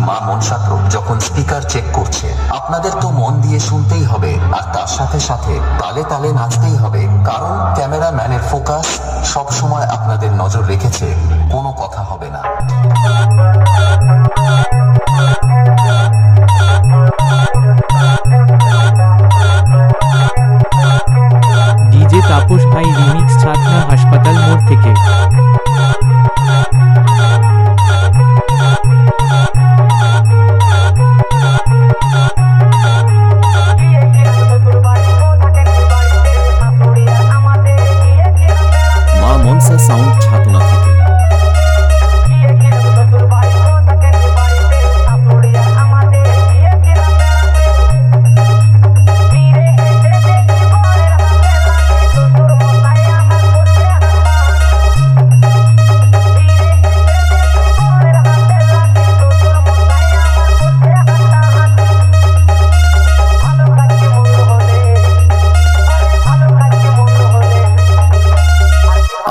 মা মনসা যখন speaker check করছে, আপনাদের তো মন দিয়ে শুনতেই হবে আর তার সাথে সাথে তালে তালে নাচতেই হবে, কারণ ক্যামেরাম্যানের ফোকাস সব সময় আপনাদের নজর রেখেছে, কোনো কথা হবে না। ডিজে তাপস ভাই রিমিক্স ছাতনা হাসপাতাল মোড় থেকে। মা মনসা সাউন্ড ছাতনা থেকে।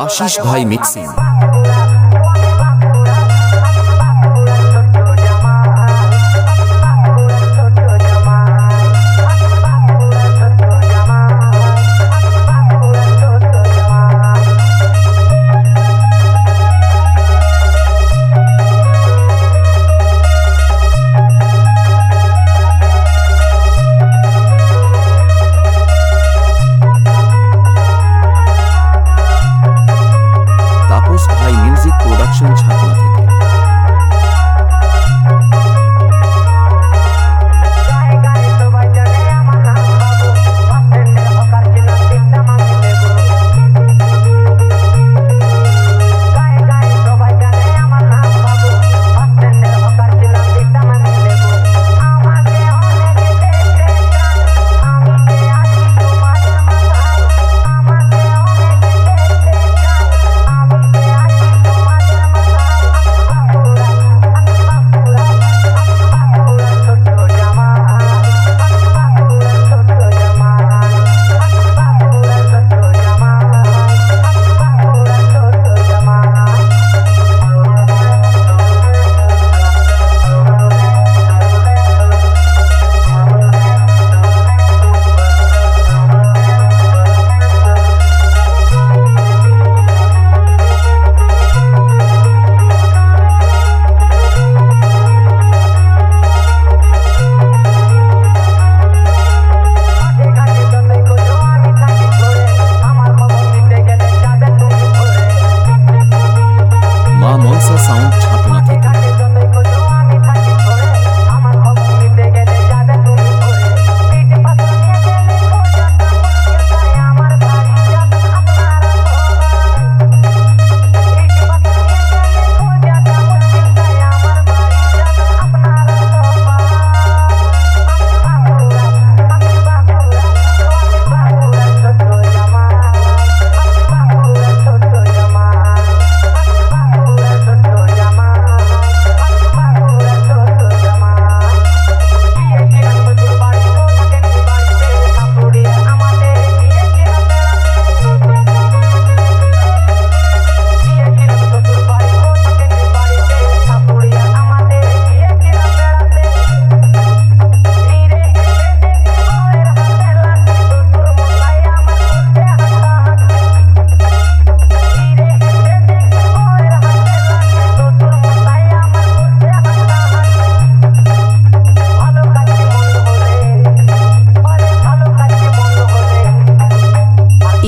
আশিস ভাই মিক্সিং। তাপস ভাই মিউজিক প্রোডাকশন ছাতনা থেকে। মা মনসা সাউন্ড ছাতনা থেকে।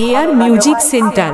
AR music centre.